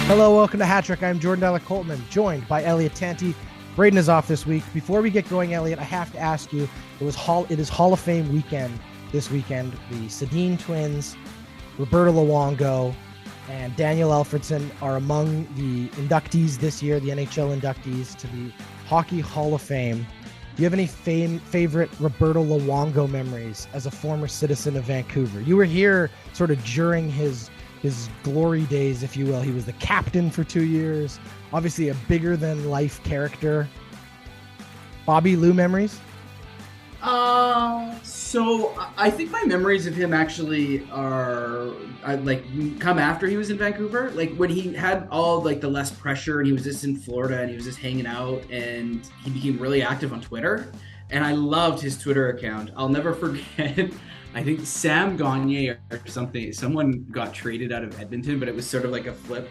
Hello, welcome to Hat Trick. I'm Jordan Della Coltman, joined by Elliott Tanti. Braden is off this week. Before we get going, Elliott, I have to ask you, it is Hall of Fame weekend this weekend. The Sedin twins, Roberto Luongo, and Daniel Alfredson are among the inductees this year, the NHL inductees to the Hockey Hall of Fame. Do you have any favorite Roberto Luongo memories as a former citizen of Vancouver? You were here sort of during his glory days, if you will. He was the captain for 2 years, obviously a bigger than life character. Bobby Lou memories? So I think my memories of him actually are like come after he was in Vancouver, like when he had all like the less pressure and he was just in Florida and he was just hanging out and he became really active on Twitter. And I loved his Twitter account. I'll never forget. I think Sam Gagne or something, someone got traded out of Edmonton, but it was sort of like a flip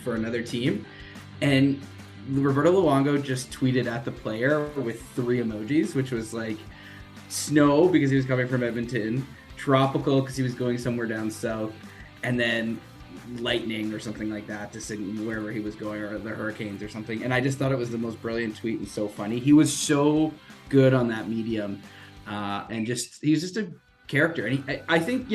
for another team. And Roberto Luongo just tweeted at the player with 3 emojis, which was like snow because he was coming from Edmonton, tropical because he was going somewhere down south, and then lightning or something like that to signal wherever he was going, or the hurricanes or something. And I just thought it was the most brilliant tweet and so funny. He was so good on that medium. And he's just a character. And I think,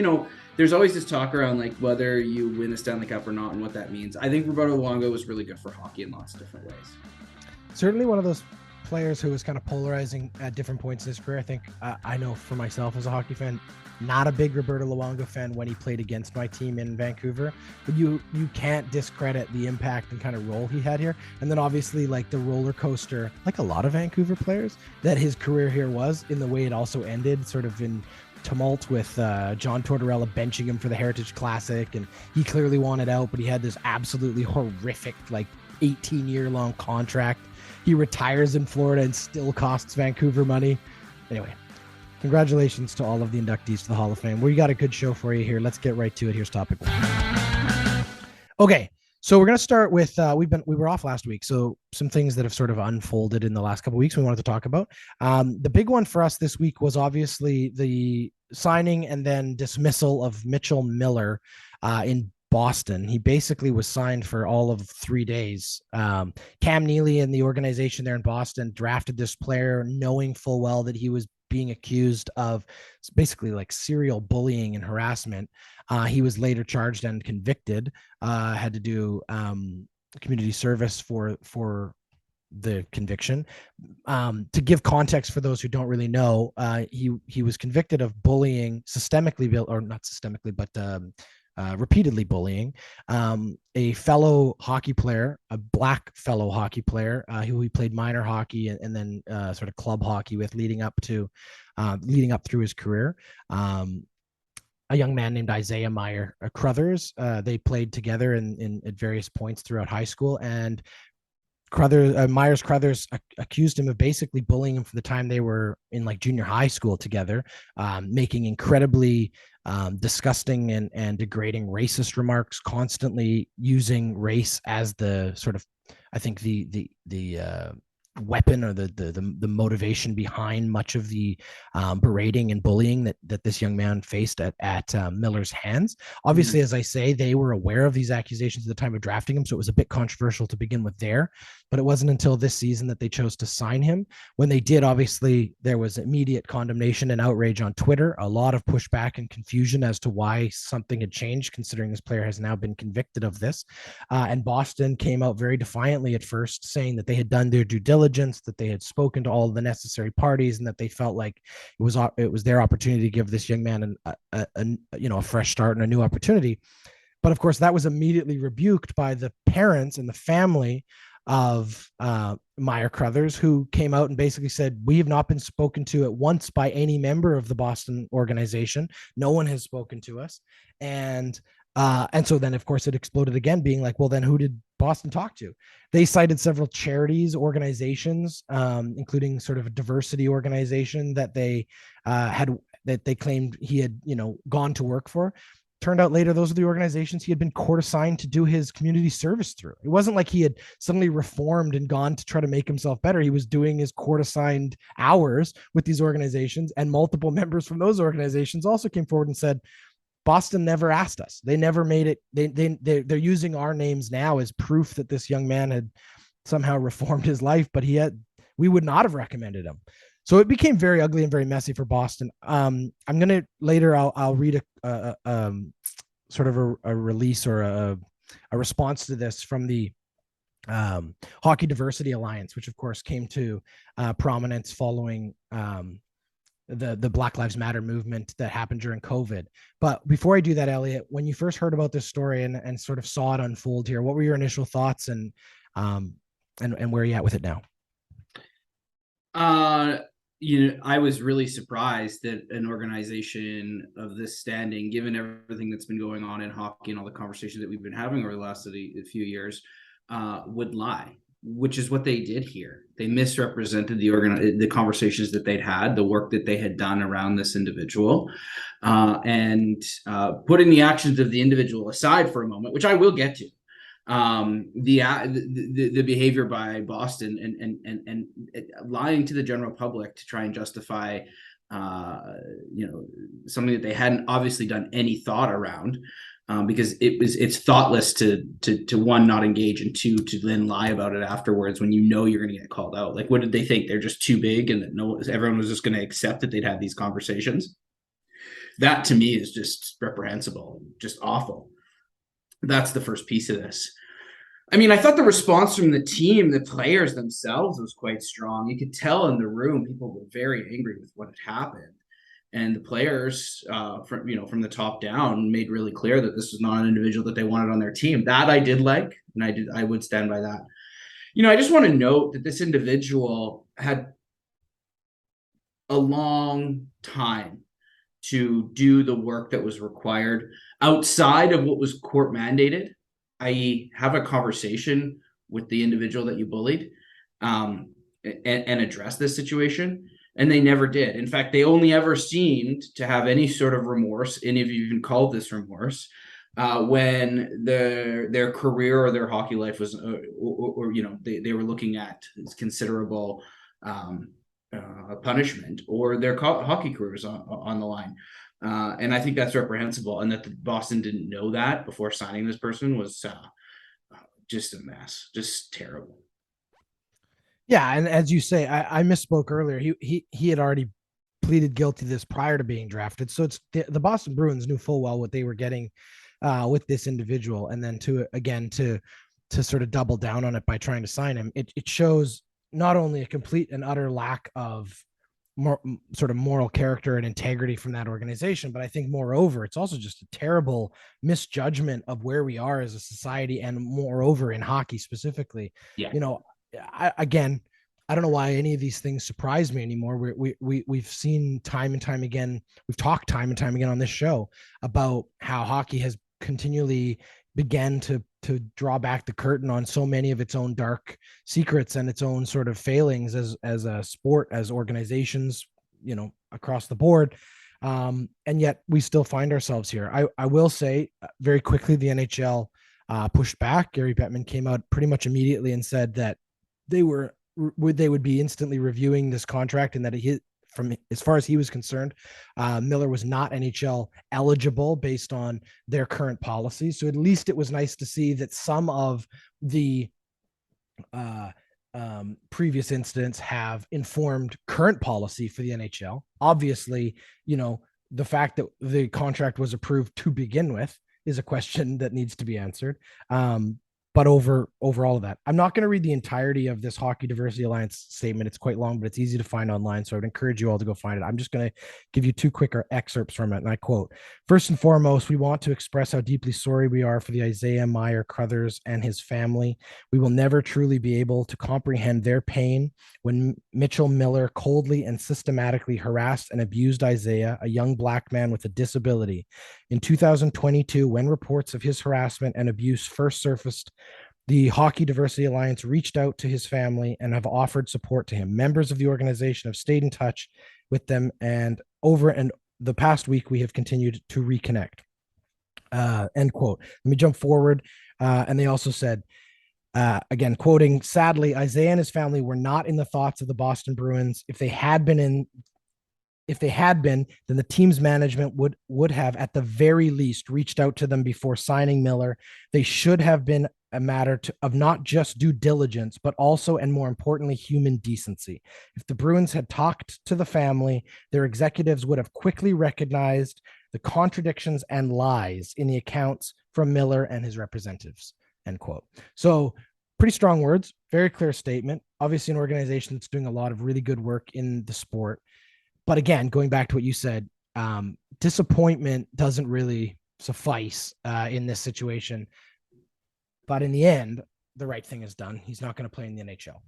there's always this talk around like whether you win the Stanley Cup or not and what that means. I think Roberto Luongo was really good for hockey in lots of different ways. Certainly one of those players who was kind of polarizing at different points in his career. I think I know for myself as a hockey fan, not a big Roberto Luongo fan when he played against my team in Vancouver, but you can't discredit the impact and kind of role he had here. And then obviously like the roller coaster, like a lot of Vancouver players, that his career here was, in the way it also ended sort of in tumult with John Tortorella benching him for the Heritage Classic, and he clearly wanted out, but he had this absolutely horrific like 18-year-long contract. He retires in Florida and still costs Vancouver money. Anyway, congratulations to all of the inductees to the Hall of Fame. We got a good show for you here. Let's get right to it. Here's topic 1. Okay, so we're going to start with we were off last week, so some things that have sort of unfolded in the last couple of weeks we wanted to talk about. The big one for us this week was obviously the signing and then dismissal of Mitchell Miller in Boston. He basically was signed for all of 3 days. Cam Neely and the organization there in Boston drafted this player knowing full well that he was being accused of basically like serial bullying and harassment. He was later charged and convicted, had to do community service for the conviction. To give context for those who don't really know, he was convicted of bullying systemically, or not systemically, but repeatedly bullying a fellow hockey player, a black fellow hockey player who he played minor hockey and then sort of club hockey with leading up through his career. A young man named Isaiah Meyer Crothers. They played together at various points throughout high school, and Myers Crothers accused him of basically bullying him for the time they were in like junior high school together, making incredibly disgusting and degrading racist remarks, constantly using race as the sort of, I think the weapon or the motivation behind much of the berating and bullying that this young man faced at Miller's hands. Obviously, as I say, they were aware of these accusations at the time of drafting him, so it was a bit controversial to begin with there. But it wasn't until this season that they chose to sign him. When they did, obviously, there was immediate condemnation and outrage on Twitter, a lot of pushback and confusion as to why something had changed, considering this player has now been convicted of this. And Boston came out very defiantly at first, saying that they had done their due diligence, that they had spoken to all of the necessary parties, and that they felt like it was their opportunity to give this young man a fresh start and a new opportunity. But of course, that was immediately rebuked by the parents and the family of Meyer Crothers, who came out and basically said, we have not been spoken to at once by any member of the Boston organization. No one has spoken to us. And so then, of course, it exploded again, being like, well, then who did Boston talk to? They cited several charities, organizations, including sort of a diversity organization that they claimed he had, gone to work for. Turned out later, those are the organizations he had been court assigned to do his community service through. It wasn't like he had suddenly reformed and gone to try to make himself better. He was doing his court assigned hours with these organizations, and multiple members from those organizations also came forward and said, Boston never asked us. They never made it. They're using our names now as proof that this young man had somehow reformed his life, but we would not have recommended him. So it became very ugly and very messy for Boston. I'm gonna later. I'll read a sort of a release or a response to this from the Hockey Diversity Alliance, which of course came to prominence following the Black Lives Matter movement that happened during COVID. But before I do that, Elliott, when you first heard about this story and sort of saw it unfold here, what were your initial thoughts and where are you at with it now? I was really surprised that an organization of this standing, given everything that's been going on in hockey and all the conversations that we've been having over the last few years, would lie, which is what they did here. They misrepresented the conversations that they'd had, the work that they had done around this individual, and putting the actions of the individual aside for a moment, which I will get to. The behavior by Boston and lying to the general public to try and justify something that they hadn't obviously done any thought around, because it's thoughtless to one, not engage, and two, to then lie about it afterwards when you know you're going to get called out. Like, what did they think? They're just too big and that everyone was just going to accept that they'd had these conversations? That to me is just reprehensible, just awful. That's the first piece of this. I mean, I thought the response from the team, the players themselves, was quite strong. You could tell in the room, people were very angry with what had happened. And the players, from the top down, made really clear that this was not an individual that they wanted on their team. That I did like, and I would stand by that. I just want to note that this individual had a long time to do the work that was required outside of what was court mandated, i.e. have a conversation with the individual that you bullied, and address this situation. And they never did. In fact, they only ever seemed to have any sort of remorse, any of you even called this remorse, when their career or their hockey life was, they were looking at considerable punishment, or their hockey careers on the line. And I think that's reprehensible. And that the Boston didn't know that before signing this person was just a mess, just terrible. Yeah, and as you say, I misspoke earlier. He had already pleaded guilty to this prior to being drafted. So it's the Boston Bruins knew full well what they were getting with this individual, and then to sort of double down on it by trying to sign him. It shows not only a complete and utter lack of sort of moral character and integrity from that organization, but I think moreover, it's also just a terrible misjudgment of where we are as a society, and moreover in hockey specifically. Yeah. I don't know why any of these things surprise me anymore. We've seen time and time again. We've talked time and time again on this show about how hockey has continually began to draw back the curtain on so many of its own dark secrets and its own sort of failings as a sport, as organizations, across the board. And yet we still find ourselves here. I will say very quickly, the NHL pushed back. Gary Bettman came out pretty much immediately and said that they would be instantly reviewing this contract, and that from as far as he was concerned, Miller was not NHL eligible based on their current policies. So at least it was nice to see that some of the previous incidents have informed current policy for the NHL. Obviously, the fact that the contract was approved to begin with is a question that needs to be answered. But over all of that, I'm not going to read the entirety of this Hockey Diversity Alliance statement. It's quite long, but it's easy to find online. So I would encourage you all to go find it. I'm just going to give you two quicker excerpts from it. And I quote, "First and foremost, we want to express how deeply sorry we are for the Isaiah Meyer Crothers and his family. We will never truly be able to comprehend their pain when Mitchell Miller coldly and systematically harassed and abused Isaiah, a young Black man with a disability. In 2022, when reports of his harassment and abuse first surfaced, the Hockey Diversity Alliance reached out to his family and have offered support to him. Members of the organization have stayed in touch with them, and over the past week, we have continued to reconnect." End quote. Let me jump forward. And they also said, again, quoting, "Sadly, Isaiah and his family were not in the thoughts of the Boston Bruins. If they had been in if they had been, then the team's management would have at the very least reached out to them before signing Miller. They should have been a matter of not just due diligence, but also, and more importantly, human decency. If the Bruins had talked to the family, their executives would have quickly recognized the contradictions and lies in the accounts from Miller and his representatives, end quote. So pretty strong words, very clear statement. Obviously an organization that's doing a lot of really good work in the sport. But again, going back to what you said, disappointment doesn't really suffice in this situation. But in the end, the right thing is done. He's not going to play in the NHL.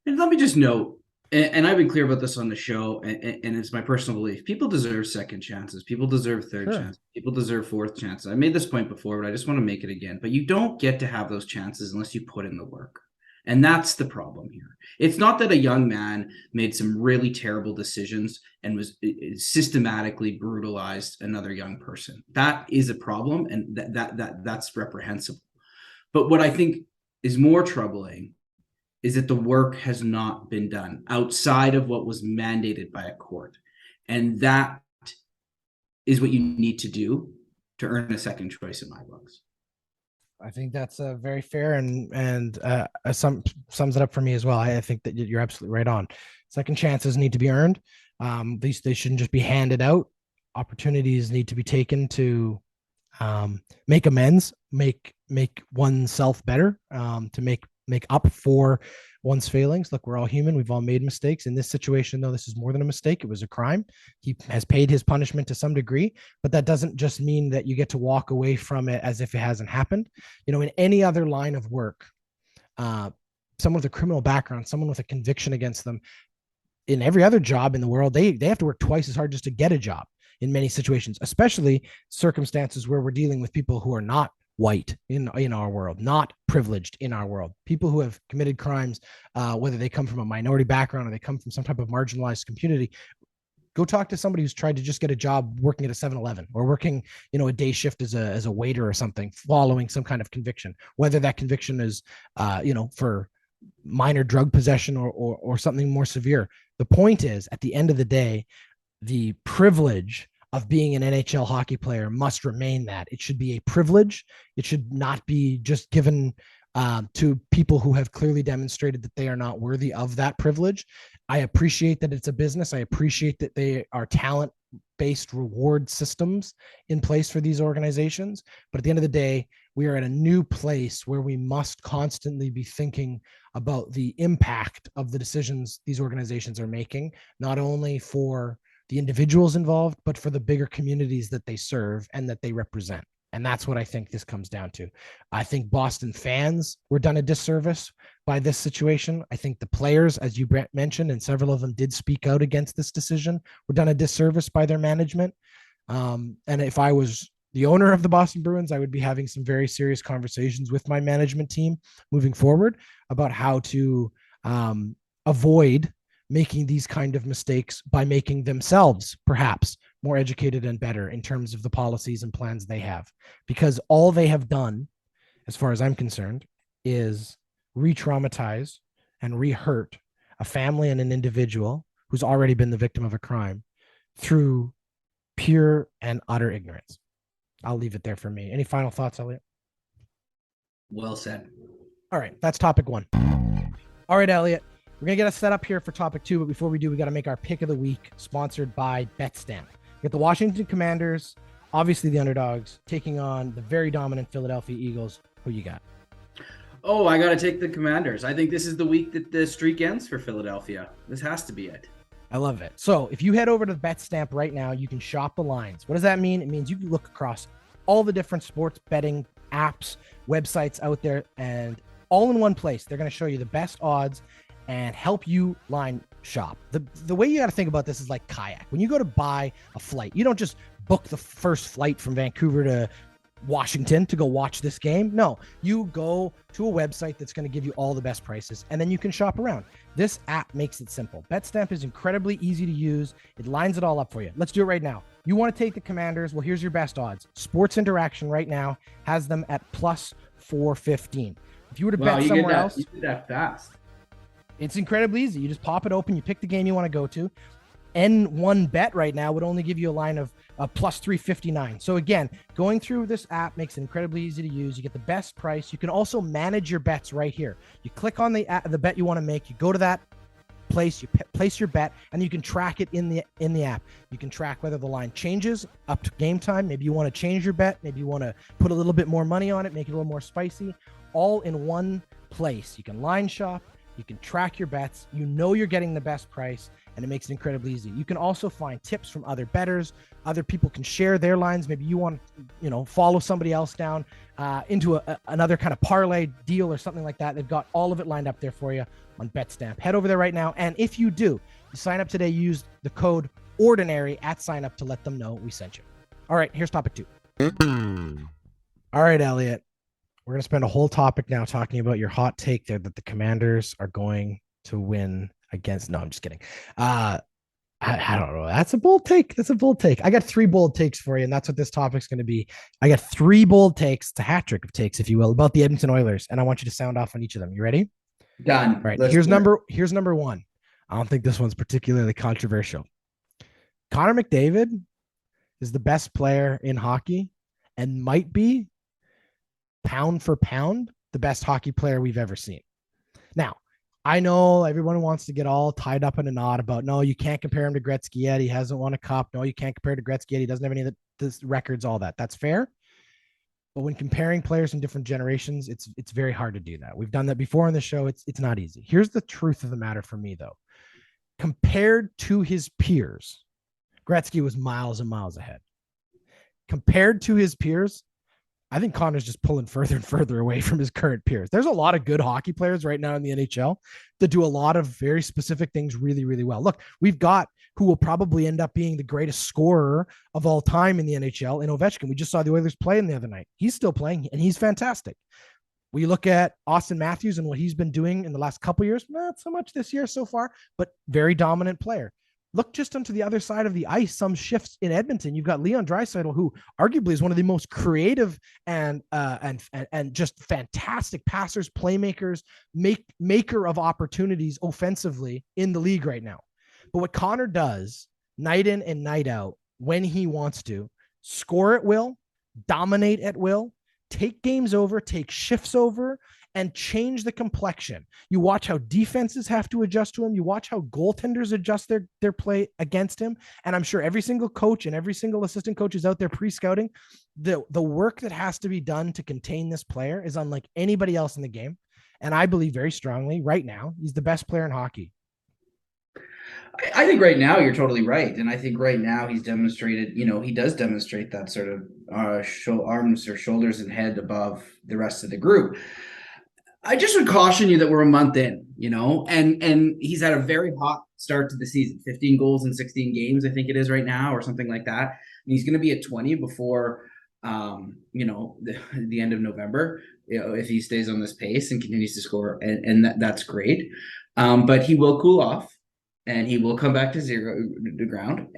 And let me just note, and I've been clear about this on the show, and it's my personal belief, people deserve second chances. People deserve third chances. People deserve fourth chances. I made this point before, but I just want to make it again. But you don't get to have those chances unless you put in the work. And that's the problem here. It's not that a young man made some really terrible decisions and was systematically brutalized another young person. That is a problem, and that's reprehensible. But what I think is more troubling is that the work has not been done outside of what was mandated by a court. And that is what you need to do to earn a second choice in my books. I think that's very fair and sums it up for me as well. I think that you're absolutely right on. Second chances need to be earned. They shouldn't just be handed out. Opportunities need to be taken to make amends, make oneself better, to make up for one's failings. Look, we're all human. We've all made mistakes. In this situation, though, this is more than a mistake. It was a crime. He has paid his punishment to some degree, but that doesn't just mean that you get to walk away from it as if it hasn't happened. You know, in any other line of work, someone with a criminal background, someone with a conviction against them, in every other job in the world, they have to work twice as hard just to get a job in many situations, especially circumstances where we're dealing with people who are not white in our world, not privileged in our world, people who have committed crimes, whether they come from a minority background or they come from some type of marginalized community. Go talk to somebody who's tried to just get a job working at a 7-Eleven or working, a day shift as a waiter or something, following some kind of conviction, whether that conviction is, for minor drug possession or something more severe. The point is, at the end of the day, the privilege of being an NHL hockey player must remain that. It should be a privilege. It should not be just given to people who have clearly demonstrated that they are not worthy of that privilege. I appreciate that it's a business. I appreciate that they are talent-based reward systems in place for these organizations. But at the end of the day, we are at a new place where we must constantly be thinking about the impact of the decisions these organizations are making, not only for the individuals involved, but for the bigger communities that they serve and that they represent. And that's what I think this comes down to. I think Boston fans were done a disservice by this situation. I think the players, as you mentioned, and several of them did speak out against this decision, were done a disservice by their management. And if I was the owner of the Boston Bruins, I would be having some very serious conversations with my management team moving forward about how to avoid making these kind of mistakes by making themselves perhaps more educated and better in terms of the policies and plans they have. Because all they have done, as far as I'm concerned, is re-traumatize and re-hurt a family and an individual who's already been the victim of a crime through pure and utter ignorance. I'll leave it there for me. Any final thoughts, Elliott? Well said. All right, that's topic one. All right, Elliott. We're going to get us set up here for topic two, but before we do, we got to make our pick of the week, sponsored by BetStamp. We got the Washington Commanders, obviously the underdogs, taking on the very dominant Philadelphia Eagles. Who you got? Oh, I got to take the Commanders. I think this is the week that the streak ends for Philadelphia. This has to be it. I love it. So if you head over to BetStamp right now, you can shop the lines. What does that mean? It means you can look across all the different sports betting apps, websites out there, and all in one place. They're going to show you the best odds and help you line shop. The way you got to think about this is like kayak. When you go to buy a flight, you don't just book the first flight from Vancouver to Washington to go watch this game. No, you go to a website that's going to give you all the best prices, and then you can shop around. This app makes it simple. BetStamp is incredibly easy to use. It lines it all up for you. Let's do it right now. You want to take the Commanders? Well, here's your best odds. Sports Interaction right now has them at plus 415. If you were to bet somewhere else, you did that fast. It's incredibly easy. You just pop it open, you pick the game you want to go to, N1 bet right now would only give you a line of plus 359. So again, going through this app makes it incredibly easy to use. You get the best price. You can also manage your bets right here. You click on the bet you want to make. You go to that place, you place your bet, and you can track it in the app. You can track whether the line changes up to game time. Maybe you want to change your bet. Maybe you want to put a little bit more money on it, make it a little more spicy, all in one place. You can line shop. You can track your bets. You know you're getting the best price, and it makes it incredibly easy. You can also find tips from other bettors. Other people can share their lines. Maybe you want to, follow somebody else down into another kind of parlay deal or something like that. They've got all of it lined up there for you on BetStamp. Head over there right now. And if you do, you sign up today, use the code ORDINARY at sign up to let them know we sent you. All right, here's topic 2. All right, Elliott. We're going to spend a whole topic now talking about your hot take there that the Commanders are going to win against. No, I'm just kidding. I don't know. That's a bold take. I got 3 bold takes for you, and that's what this topic's going to be. I got 3 bold takes. It's a hat trick of takes, if you will, about the Edmonton Oilers, and I want you to sound off on each of them. You ready? Done. All right. Here's number 1. I don't think this one's particularly controversial. Connor McDavid is the best player in hockey and might be, pound for pound, the best hockey player we've ever seen. Now, I know everyone wants to get all tied up in a knot about, no, you can't compare him to Gretzky yet. He hasn't won a cup. No, you can't compare to Gretzky yet. He doesn't have any of the records, all that. That's fair. But when comparing players from different generations, it's very hard to do that. We've done that before on the show. It's not easy. Here's the truth of the matter for me, though. Compared to his peers, Gretzky was miles and miles ahead. Compared to his peers, I think Connor's just pulling further and further away from his current peers. There's a lot of good hockey players right now in the NHL that do a lot of very specific things really, really well. Look, we've got who will probably end up being the greatest scorer of all time in the NHL in Ovechkin. We just saw the Oilers play him the other night. He's still playing, and he's fantastic. We look at Austin Matthews and what he's been doing in the last couple of years, not so much this year so far, but very dominant player. Look just onto the other side of the ice, some shifts in Edmonton. You've got Leon Draisaitl, who arguably is one of the most creative and just fantastic passers, playmakers, maker of opportunities offensively in the league right now. But what Connor does night in and night out, when he wants to, score at will, dominate at will, take games over, take shifts over, and change the complexion. You watch how defenses have to adjust to him. You watch how goaltenders adjust their play against him. And I'm sure every single coach and every single assistant coach is out there pre-scouting. The work that has to be done to contain this player is unlike anybody else in the game. And I believe very strongly right now, he's the best player in hockey. I think right now you're totally right. And I think right now he's demonstrated, he does demonstrate that sort of arms or shoulders and head above the rest of the group. I just would caution you that we're a month in, and he's had a very hot start to the season, 15 goals in 16 games, I think it is right now, or something like that. And he's going to be at 20 before, the end of November, if he stays on this pace and continues to score, and that's great. But he will cool off. And he will come back to the ground.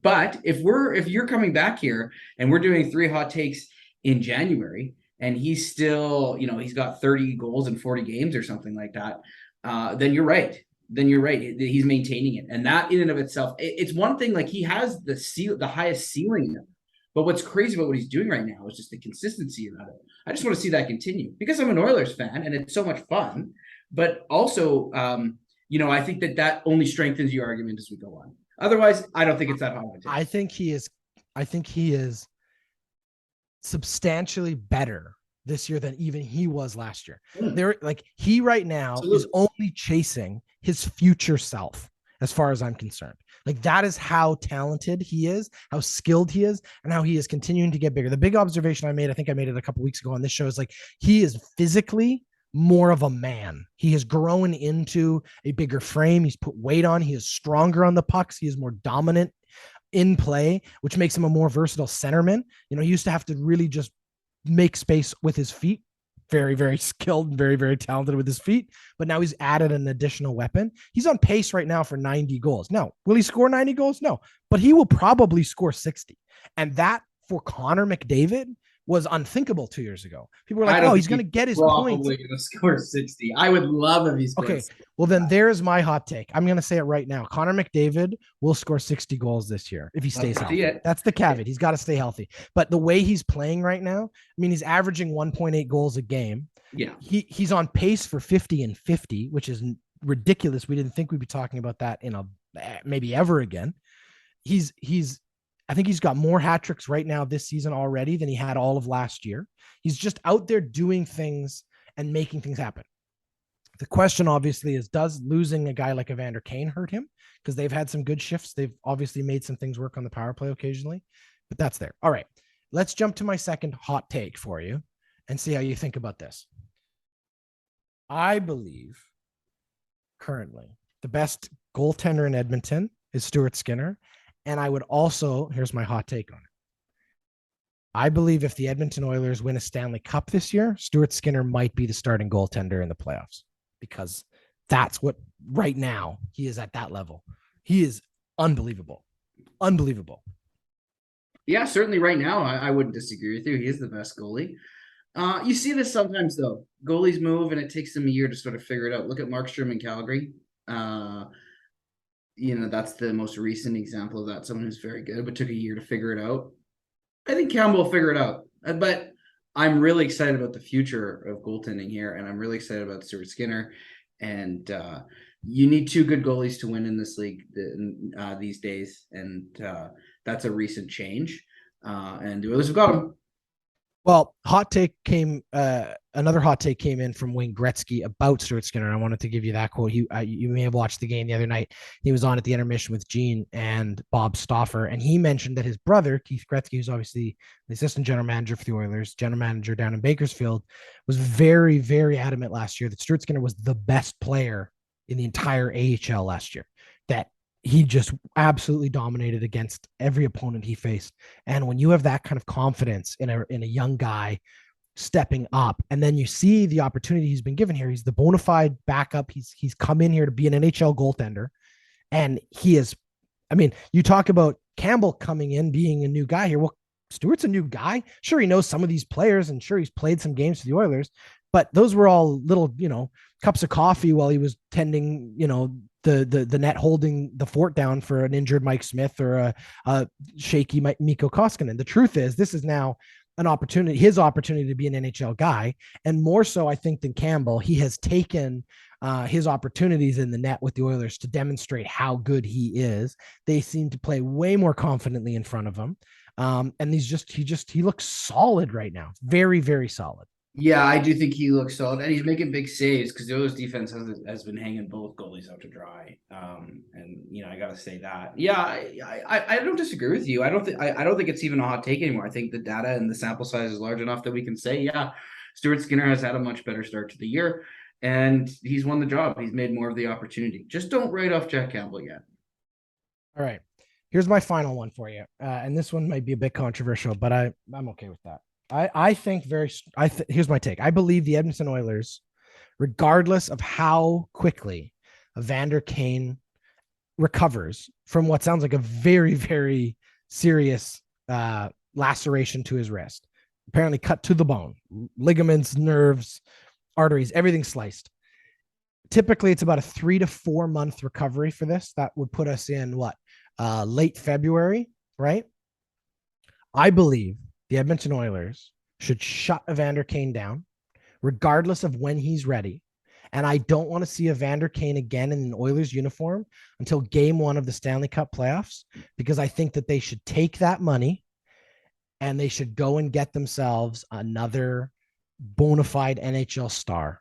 But if you're coming back here and we're doing 3 hot takes in January, and he's still, he's got 30 goals in 40 games or something like that, then you're right. He's maintaining it. And that in and of itself, it's one thing, like he has the highest ceiling. But what's crazy about what he's doing right now is just the consistency about it. I just want to see that continue because I'm an Oilers fan and it's so much fun. But also, I think that only strengthens your argument as we go on. Otherwise, I don't think it's that hard of a take. I think he is substantially better this year than even he was last year. He right now Absolutely. Is only chasing his future self as far as I'm concerned. Like that is how talented he is, how skilled he is, and how he is continuing to get bigger. The big observation I made, I think I made it a couple weeks ago on this show, is like he is physically more of a man. He has grown into a bigger frame. He's put weight on. He is stronger on the pucks. He is more dominant in play, which makes him a more versatile centerman. He used to have to really just make space with his feet. Very, very skilled and very, very talented with his feet. But now he's added an additional weapon. He's on pace right now for 90 goals. Now, will he score 90 goals? No, but he will probably score 60. And that for Connor McDavid was unthinkable 2 years ago. People were like, I oh, don't he's think going he's to get his points. probably going to score 60. I would love if he Okay, scores. well then there's my hot take. I'm going to say it right now. Connor McDavid will score 60 goals this year if he stays healthy. That's the caveat. He's got to stay healthy. But the way he's playing right now, I mean, he's averaging 1.8 goals a game. Yeah. He's on pace for 50 and 50, which is ridiculous. We didn't think we'd be talking about that in a maybe ever again. I think he's got more hat tricks right now this season already than he had all of last year. He's just out there doing things and making things happen. The question obviously is, does losing a guy like Evander Kane hurt him? Because they've had some good shifts. They've obviously made some things work on the power play occasionally, but that's there. All right, let's jump to my second hot take for you and see how you think about this. I believe currently the best goaltender in Edmonton is Stuart Skinner. And I would also, here's my hot take on it. I believe if the Edmonton Oilers win a Stanley Cup this year, Stuart Skinner might be the starting goaltender in the playoffs, because that's what right now he is at that level. He is unbelievable. Unbelievable. Yeah, certainly right now, I wouldn't disagree with you. He is the best goalie. You see this sometimes, though. Goalies move, and it takes them a year to sort of figure it out. Look at Markstrom in Calgary. That's the most recent example of that. Someone who's very good, but took a year to figure it out. I think Campbell will figure it out. But I'm really excited about the future of goaltending here, and I'm really excited about Stuart Skinner. And you need two good goalies to win in this league these days, and that's a recent change. And the Oilers have got him. Well, another hot take came in from Wayne Gretzky about Stuart Skinner. And I wanted to give you that quote. You may have watched the game the other night. He was on at the intermission with Gene and Bob Stauffer, and he mentioned that his brother, Keith Gretzky, who's obviously the assistant general manager for the Oilers, general manager down in Bakersfield, was very, very adamant last year that Stuart Skinner was the best player in the entire AHL last year, that he just absolutely dominated against every opponent he faced. And when you have that kind of confidence in a young guy stepping up, and then you see the opportunity he's been given here, he's the bona fide backup. He's come in here to be an NHL goaltender, and he is. I mean, you talk about Campbell coming in being a new guy here. Well, Stewart's a new guy. Sure, he knows some of these players, and sure, he's played some games for the Oilers, but those were all little, cups of coffee while he was tending, the net, holding the fort down for an injured Mike Smith or a shaky Mikko Koskinen. The truth is, this is now his opportunity to be an NHL guy. And more so, I think, than Campbell, he has taken his opportunities in the net with the Oilers to demonstrate how good he is. They seem to play way more confidently in front of him. And he looks solid right now. Very, very solid. Yeah, I do think he looks solid, and he's making big saves because the Oilers defense has been hanging both goalies out to dry. And I got to say that. Yeah, I don't disagree with you. I don't think it's even a hot take anymore. I think the data and the sample size is large enough that we can say, yeah, Stuart Skinner has had a much better start to the year, and he's won the job. He's made more of the opportunity. Just don't write off Jack Campbell yet. All right, here's my final one for you, and this one might be a bit controversial, but I'm okay with that. I think here's my take. I believe the Edmonton Oilers, regardless of how quickly Evander Kane recovers from what sounds like a very, very serious laceration to his wrist, apparently cut to the bone, ligaments, nerves, arteries, everything sliced. Typically, it's about a 3 to 4 month recovery for this. That would put us in late February, right? I believe the Edmonton Oilers should shut Evander Kane down, regardless of when he's ready. And I don't want to see Evander Kane again in an Oilers uniform until game 1 of the Stanley Cup playoffs, because I think that they should take that money and they should go and get themselves another bona fide NHL star.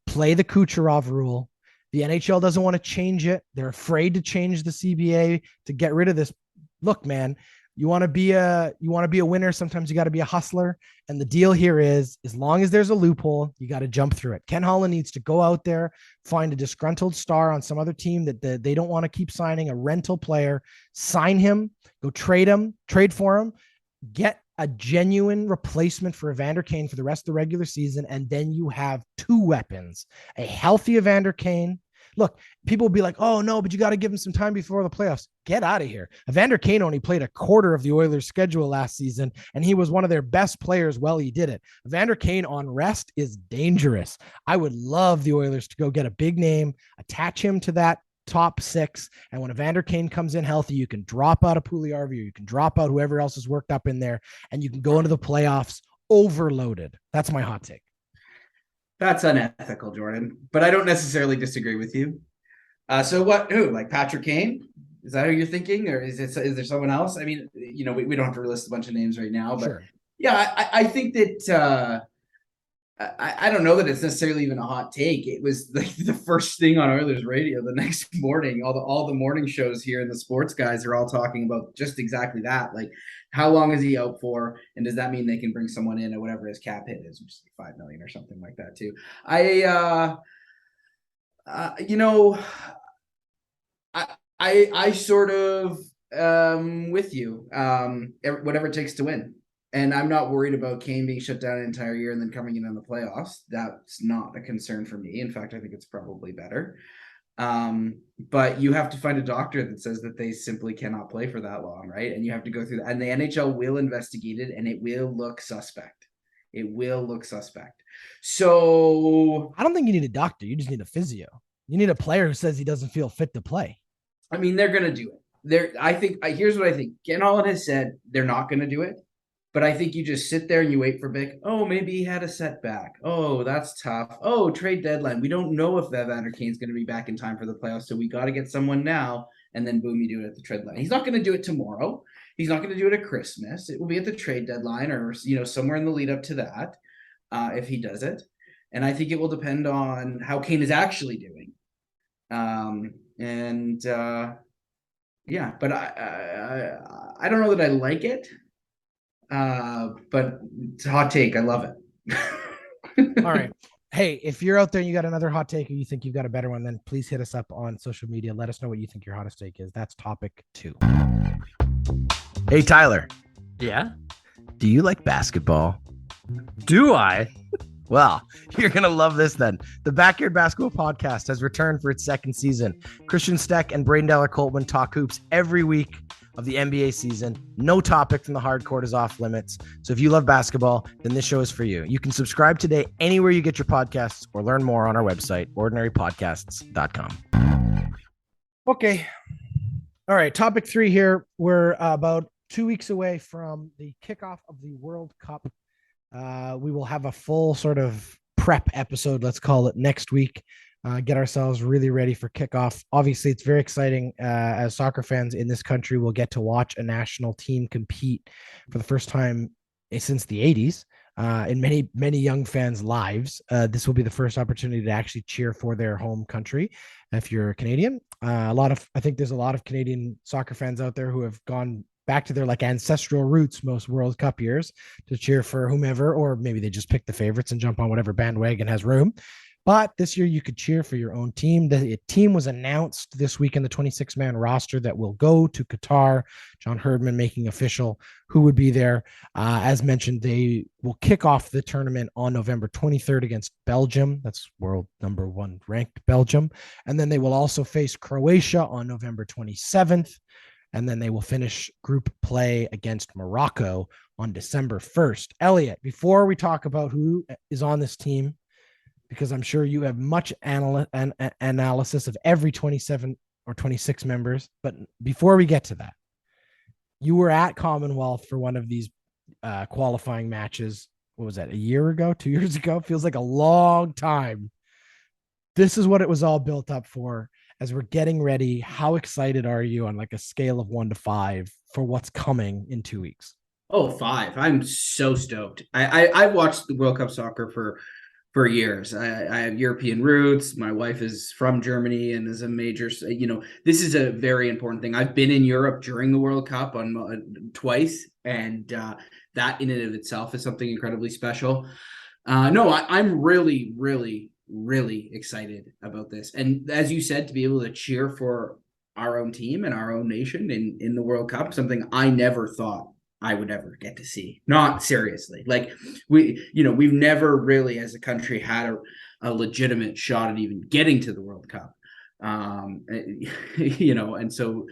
Play the Kucherov rule. The NHL doesn't want to change it. They're afraid to change the CBA to get rid of this. Look, man, you want to be a winner. Sometimes you got to be a hustler. And the deal here is, as long as there's a loophole, you got to jump through it. Ken Holland needs to go out there, find a disgruntled star on some other team that they don't want to keep signing, a rental player, sign him, go trade for him, get a genuine replacement for Evander Kane for the rest of the regular season. And then you have two weapons, a healthy Evander Kane Look, people will be like, oh no, but you got to give him some time before the playoffs. Get out of here. Evander Kane only played a quarter of the Oilers' schedule last season, and he was one of their best players while he did it. Evander Kane on rest is dangerous. I would love the Oilers to go get a big name, attach him to that top six. And when Evander Kane comes in healthy, you can drop out a Puljujärvi, you can drop out whoever else is worked up in there, and you can go into the playoffs overloaded. That's my hot take. That's unethical, Jordan, but I don't necessarily disagree with you. So what, who, like Patrick Kane? Is that who you're thinking? Or is there someone else? I mean, we don't have to list a bunch of names right now, but sure. Yeah, I think that, I don't know that it's necessarily even a hot take. It was like the first thing on Oilers radio the next morning. All the morning shows here and the sports guys are all talking about just exactly that. Like, how long is he out for? And does that mean they can bring someone in at whatever his cap hit is, which is like $5 million or something like that too? I sort of with you. Whatever it takes to win. And I'm not worried about Kane being shut down an entire year and then coming in on the playoffs. That's not a concern for me. In fact, I think it's probably better. But you have to find a doctor that says that they simply cannot play for that long, right? And you have to go through that. And the NHL will investigate it, and it will look suspect. It will look suspect. So I don't think you need a doctor. You just need a physio. You need a player who says he doesn't feel fit to play. I mean, they're going to do it. Here's what I think. Ken Holland has said they're not going to do it. But I think you just sit there and you wait for Bick. Oh, maybe he had a setback. Oh, that's tough. Oh, trade deadline. We don't know if Evander Kane's going to be back in time for the playoffs, so we got to get someone now. And then boom, you do it at the trade deadline. He's not going to do it tomorrow. He's not going to do it at Christmas. It will be at the trade deadline or somewhere in the lead up to that, if he does it. And I think it will depend on how Kane is actually doing. But I don't know that I like it. But it's a hot take. I love it. All right. Hey, if you're out there and you got another hot take or you think you've got a better one, then please hit us up on social media. Let us know what you think your hottest take is. That's topic 2. Hey, Tyler. Yeah? Do you like basketball? Do I? Well, you're going to love this then. The Backyard Basketball Podcast has returned for its second season. Christian Steck and Braden Deller-Coltman talk hoops every week of the NBA season. No topic from the hard court is off limits. So if you love basketball, then this show is for you. You can subscribe today anywhere you get your podcasts or learn more on our website, ordinarypodcasts.com. Okay. All right. Topic 3 here. We're about 2 weeks away from the kickoff of the World Cup. We will have a full sort of prep episode, let's call it, next week. Get ourselves really ready for kickoff. Obviously, it's very exciting as soccer fans in this country will get to watch a national team compete for the first time since the 80s in many, many young fans' lives. This will be the first opportunity to actually cheer for their home country. If you're Canadian, I think there's a lot of Canadian soccer fans out there who have gone back to their like ancestral roots most World Cup years to cheer for whomever, or maybe they just pick the favorites and jump on whatever bandwagon has room. But this year you could cheer for your own team. The team was announced this week in the 26-man roster that will go to Qatar. John Herdman making official who would be there. As mentioned, they will kick off the tournament on November 23rd against Belgium. That's world number 1 ranked Belgium. And then they will also face Croatia on November 27th. And then they will finish group play against Morocco on December 1st. Elliott, before we talk about who is on this team, because I'm sure you have much analysis of every 27 or 26 members. But before we get to that, you were at Commonwealth for one of these qualifying matches. What was that, a year ago, 2 years ago? Feels like a long time. This is what it was all built up for. As we're getting ready, how excited are you on like a scale of 1 to 5 for what's coming in 2 weeks? Oh, 5. I'm so stoked. I've watched the World Cup soccer for years. I have European roots. My wife is from Germany and is a major, this is a very important thing. I've been in Europe during the World Cup twice, and that in and of itself is something incredibly special. I'm really, really, really excited about this. And as you said, to be able to cheer for our own team and our own nation in the World Cup, something I never thought I would ever get to see. Not seriously. Like we've never really as a country had a legitimate shot at even getting to the World Cup. And so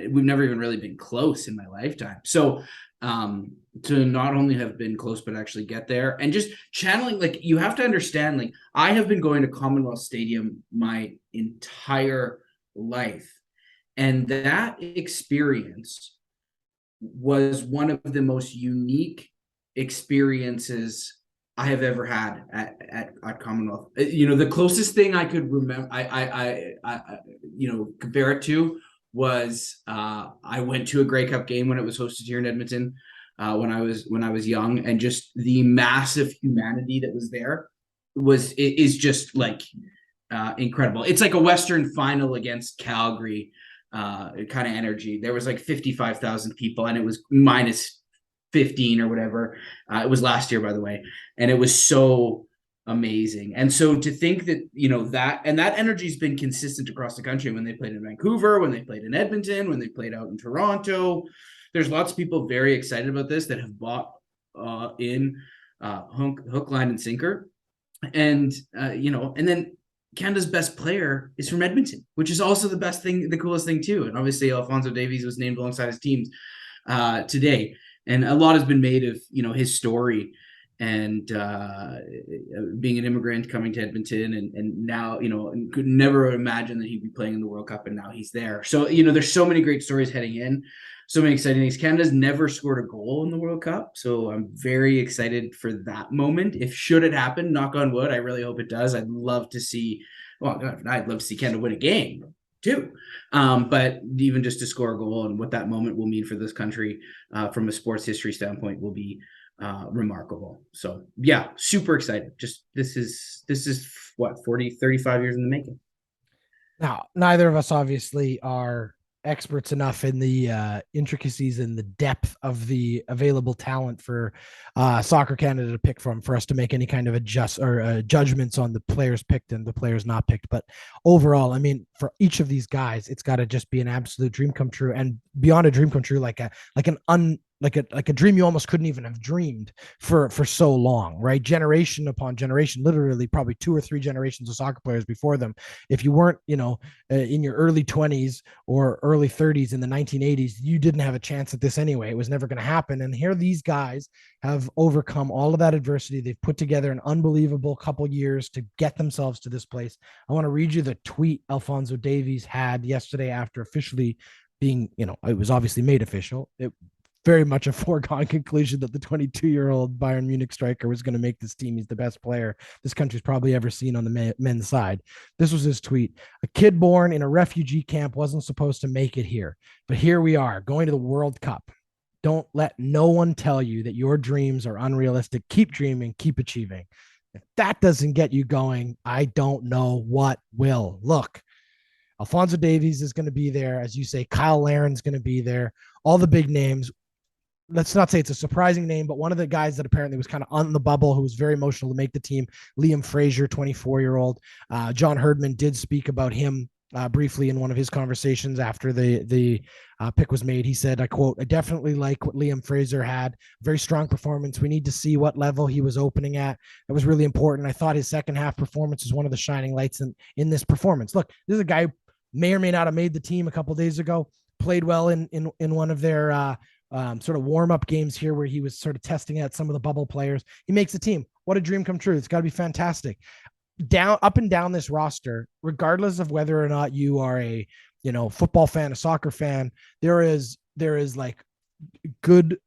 we've never even really been close in my lifetime. So to not only have been close, but actually get there and just channeling, like, you have to understand, like, I have been going to Commonwealth Stadium my entire life. And that experience was one of the most unique experiences I have ever had at Commonwealth. The closest thing I could remember, compare it to was I went to a Grey Cup game when it was hosted here in Edmonton when I was young, and just the massive humanity that was there is just like incredible. It's like a Western final against Calgary kind of energy. There was like 55,000 people, and it was minus 15 or whatever. It was last year, by the way, and it was so amazing. And so to think that that energy has been consistent across the country when they played in Vancouver, when they played in Edmonton, when they played out in Toronto. There's lots of people very excited about this that have bought in hook, line, and sinker, and and then Canada's best player is from Edmonton, which is also the best thing, the coolest thing too. And obviously Alphonso Davies was named alongside his teams today. And a lot has been made of, his story and being an immigrant coming to Edmonton and now, and could never imagine that he'd be playing in the World Cup, and now he's there. So, there's so many great stories heading in, so many exciting things. Canada's never scored a goal in the World Cup, so I'm very excited for that moment. If should it happen, knock on wood, I really hope it does. I'd love to see Canada win a game too. But even just to score a goal and what that moment will mean for this country from a sports history standpoint will be remarkable. So yeah, super excited. Just this is what, 35 years in the making. Now, neither of us obviously are experts enough in the intricacies and the depth of the available talent for Soccer Canada to pick from for us to make any kind of judgments on the players picked and the players not picked. But overall, I mean, for each of these guys, it's got to just be an absolute dream come true, and beyond a dream come true, like a dream you almost couldn't even have dreamed for so long, right? Generation upon generation, literally probably 2 or 3 generations of soccer players before them. If you weren't, in your early 20s or early 30s in the 1980s, you didn't have a chance at this anyway. It was never going to happen. And here these guys have overcome all of that adversity. They've put together an unbelievable couple years to get themselves to this place. I want to read you the tweet Alphonso Davies had yesterday after officially being, it was obviously made official. It very much a foregone conclusion that the 22-year-old Bayern Munich striker was going to make this team. He's the best player this country's probably ever seen on the men's side. This was his tweet. A kid born in a refugee camp wasn't supposed to make it here, but here we are going to the World Cup. Don't let no one tell you that your dreams are unrealistic. Keep dreaming, keep achieving. If that doesn't get you going, I don't know what will. Look, Alphonso Davies is going to be there. As you say, Kyle Laren's going to be there. All the big names. Let's not say it's a surprising name, but one of the guys that apparently was kind of on the bubble, who was very emotional to make the team, Liam Fraser, 24-year-old. John Herdman did speak about him briefly in one of his conversations after the pick was made. He said, I quote, "I definitely like what Liam Fraser had. Very strong performance. We need to see what level he was opening at. That was really important. I thought his second half performance was one of the shining lights in this performance." Look, this is a guy who may or may not have made the team a couple of days ago, played well in one of their sort of warm-up games here where he was sort of testing out some of the bubble players. He makes the team. What a dream come true. It's got to be fantastic. Up and down this roster, regardless of whether or not you are a football fan, a soccer fan, there is like good,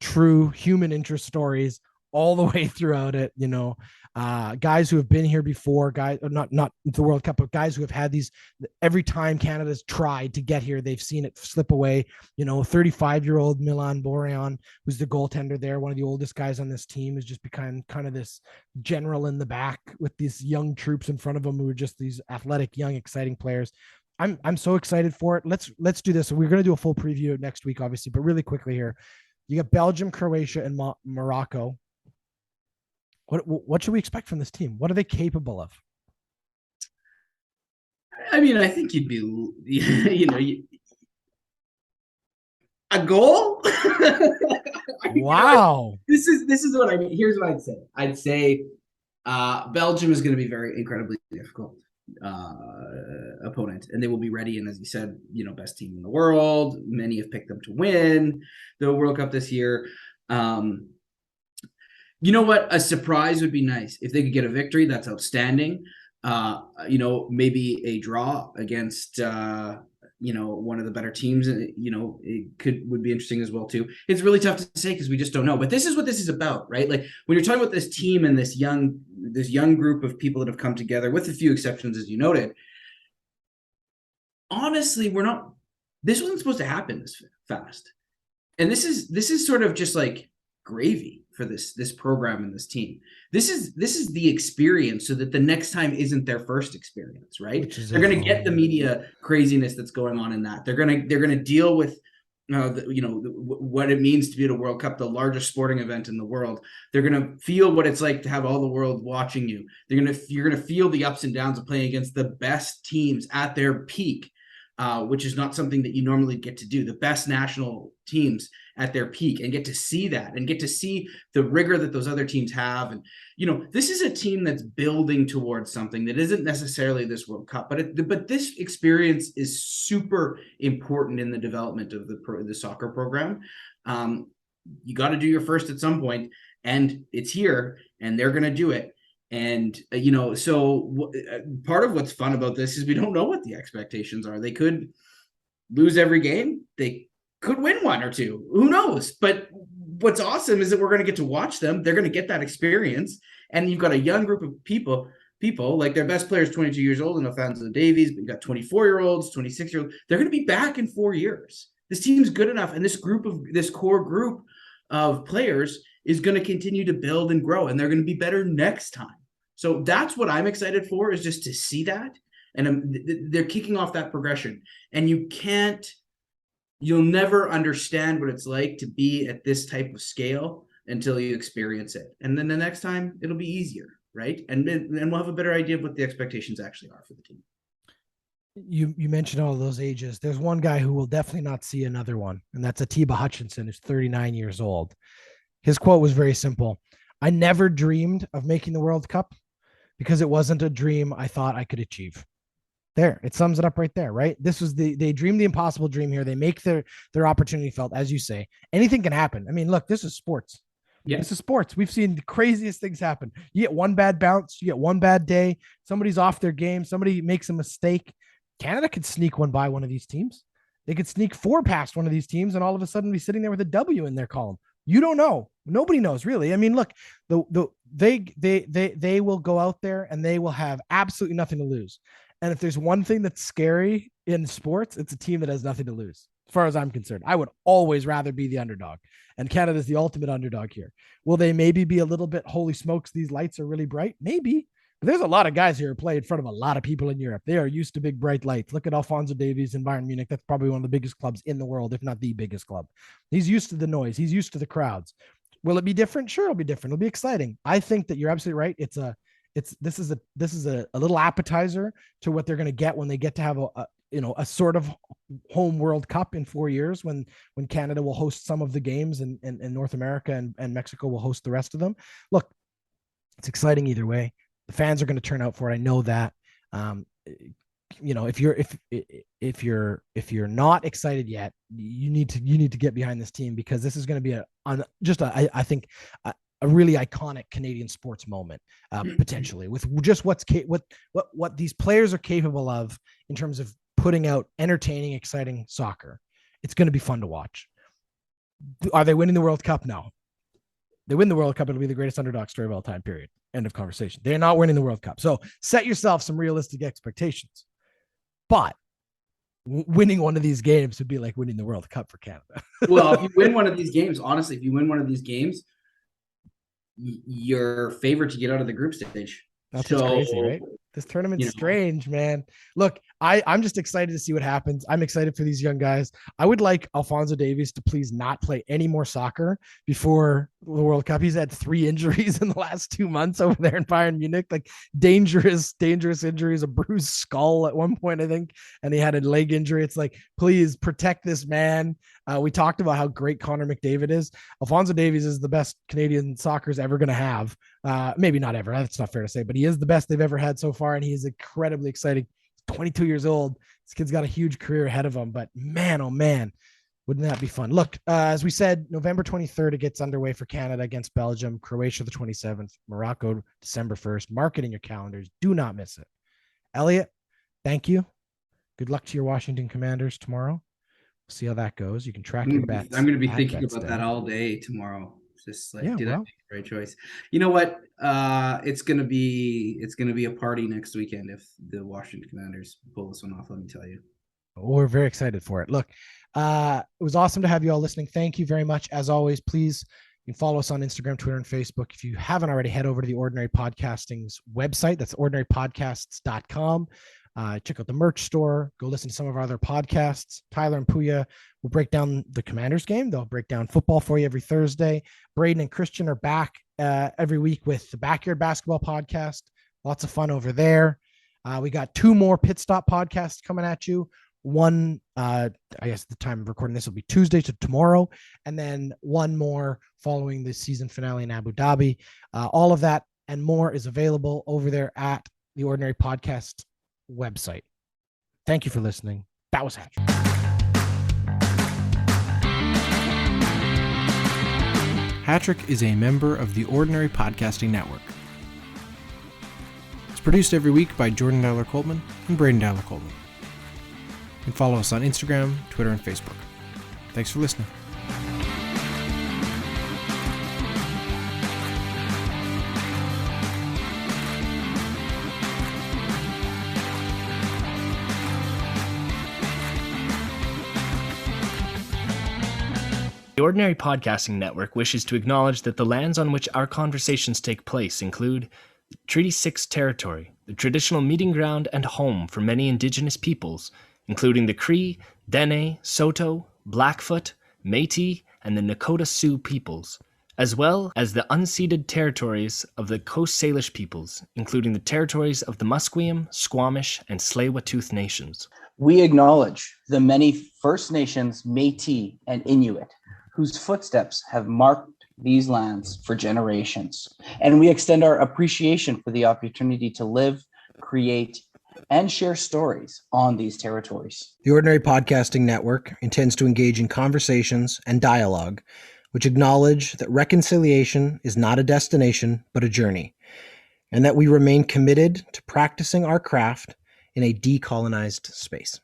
true human interest stories all the way throughout it. Guys who have been here before, guys not the World Cup, but guys who have had these. Every time Canada's tried to get here, they've seen it slip away. 35-year-old Milan Borjan, who's the goaltender there, one of the oldest guys on this team, has just become kind of this general in the back with these young troops in front of him who are just these athletic, young, exciting players. I'm so excited for it. Let's do this. We're going to do a full preview next week, obviously, but really quickly here, you got Belgium, Croatia, and Morocco. What should we expect from this team? What are they capable of? I mean, I think you'd be, a goal. Wow. This is what I mean. Here's what I'd say. I'd say Belgium is going to be very incredibly difficult. opponent, and they will be ready. And as you said, best team in the world. Many have picked them to win the World Cup this year. You know what? A surprise would be nice if they could get a victory. That's outstanding. Maybe a draw against one of the better teams. It would be interesting as well too. It's really tough to say because we just don't know. But this is what this is about, right? Like when you're talking about this team and this young group of people that have come together, with a few exceptions, as you noted. Honestly, this wasn't supposed to happen this fast, and this is sort of just like gravy for this program and this team. This is the experience, so that the next time isn't their first experience, right? They're going to get the media craziness that's going on in that. They're going to deal with what it means to be at a World Cup, the largest sporting event in the world. They're going to feel what it's like to have all the world watching you. You're going to feel the ups and downs of playing against the best teams at their peak, which is not something that you normally get to do. The best national teams at their peak, and get to see that, and get to see the rigor that those other teams have. And, this is a team that's building towards something that isn't necessarily this World Cup, but this experience is super important in the development of the soccer program. You got to do your first at some point, and it's here, and they're going to do it. And, so part of what's fun about this is we don't know what the expectations are. They could lose every game. They could win one or two. Who knows? But what's awesome is that we're going to get to watch them. They're going to get that experience. And you've got a young group of people like their best player is 22 years old and Alphonso Davies, but you've got 24-year-olds, 26-year-olds. They're going to be back in 4 years. This team's good enough. And this core group of players is going to continue to build and grow, and they're going to be better next time. So that's what I'm excited for, is just to see that. And they're kicking off that progression. And you'll never understand what it's like to be at this type of scale until you experience it. And then the next time it'll be easier, right? And then we'll have a better idea of what the expectations actually are for the team. You mentioned all of those ages. There's one guy who will definitely not see another one, and that's Atiba Hutchinson, who's 39 years old. His quote was very simple. "I never dreamed of making the World Cup because it wasn't a dream I thought I could achieve." There, it sums it up right there, right? This was they dreamed the impossible dream here. They make their opportunity felt. As you say, anything can happen. I mean, look, this is sports. Yeah. This is sports. We've seen the craziest things happen. You get one bad bounce, you get one bad day, somebody's off their game, somebody makes a mistake. Canada could sneak one by one of these teams. They could sneak 4 past one of these teams, and all of a sudden be sitting there with a W in their column. You don't know. Nobody knows, really. I mean, look, they will go out there and they will have absolutely nothing to lose. And if there's one thing that's scary in sports, it's a team that has nothing to lose. As far as I'm concerned, I would always rather be the underdog, and Canada's the ultimate underdog here. Will they maybe be a little bit, holy smokes, these lights are really bright? Maybe. But there's a lot of guys here who play in front of a lot of people in Europe. They are used to big, bright lights. Look at Alphonso Davies in Bayern Munich. That's probably one of the biggest clubs in the world, if not the biggest club. He's used to the noise. He's used to the crowds. Will it be different? Sure, it'll be different. It'll be exciting. I think that you're absolutely right. This is a little appetizer to what they're going to get when they get to have a sort of home World Cup in 4 years, when Canada will host some of the games and North America and Mexico will host the rest of them. Look, it's exciting either way. The fans are going to turn out for it. I know that. If you're not excited yet, you need to get behind this team, because this is going to be I think a really iconic Canadian sports moment, potentially, with just what these players are capable of in terms of putting out entertaining, exciting soccer. It's going to be fun to watch. Are they winning the World Cup? No. They win the World Cup, it'll be the greatest underdog story of all time, period. End of conversation. They're not winning the World Cup. So set yourself some realistic expectations. But winning one of these games would be like winning the World Cup for Canada. Well, if you win one of these games, honestly, if you win one of these games, you're favored to get out of the group stage. That's crazy, right? This tournament's strange, man. Look, I'm just excited to see what happens. I'm excited for these young guys. I would like Alphonso Davies to please not play any more soccer before the World Cup. He's had 3 injuries in the last 2 months over there in Bayern Munich, like dangerous injuries, a bruised skull at one point, I think, and he had a leg injury. It's like, please protect this man. We talked about how great Connor McDavid is. Alphonso Davies is the best Canadian soccer's ever going to have. Maybe not ever. That's not fair to say, but he is the best they've ever had so far, and he is incredibly exciting. 22 years old. This kid's got a huge career ahead of him, but man, oh man, wouldn't that be fun? Look, as we said, November 23rd, it gets underway for Canada against Belgium, Croatia the 27th, Morocco December 1st. Mark it in your calendars. Do not miss it. Elliott, thank you. Good luck to your Washington Commanders tomorrow. See how that goes. You can track your bets. I'm going to be thinking about that all day tomorrow. Just like, did I make the right choice? You know what? It's gonna be a party next weekend if the Washington Commanders pull this one off. Let me tell you. We're very excited for it. Look, it was awesome to have you all listening. Thank you very much. As always, please, you can follow us on Instagram, Twitter, and Facebook. If you haven't already, head over to the Ordinary Podcasting's website. That's ordinarypodcasts.com. Check out the merch store. Go listen to some of our other podcasts. Tyler and Puya will break down the Commanders game. They'll break down football for you every Thursday. Braden and Christian are back every week with the Backyard Basketball Podcast. Lots of fun over there. We got 2 more Pit Stop podcasts coming at you. One, I guess the time of recording this will be Tuesday to tomorrow, and then one more following the season finale in Abu Dhabi. All of that and more is available over there at the Ordinary Podcast website. Thank you for listening. That was Hatch. Hattrick is a member of the Ordinary Podcasting Network. It's produced every week by Jordan Dowler Coleman and Braden Dowler Coleman. You can follow us on Instagram, Twitter, and Facebook. Thanks for listening. The Ordinary Podcasting Network wishes to acknowledge that the lands on which our conversations take place include Treaty 6 territory, the traditional meeting ground and home for many Indigenous peoples, including the Cree, Dene, Saulteaux, Blackfoot, Métis, and the Nakota Sioux peoples, as well as the unceded territories of the Coast Salish peoples, including the territories of the Musqueam, Squamish, and Tsleil-Waututh nations. We acknowledge the many First Nations, Métis, and Inuit whose footsteps have marked these lands for generations. And we extend our appreciation for the opportunity to live, create, and share stories on these territories. The Ordinary Podcasting Network intends to engage in conversations and dialogue which acknowledge that reconciliation is not a destination, but a journey, and that we remain committed to practicing our craft in a decolonized space.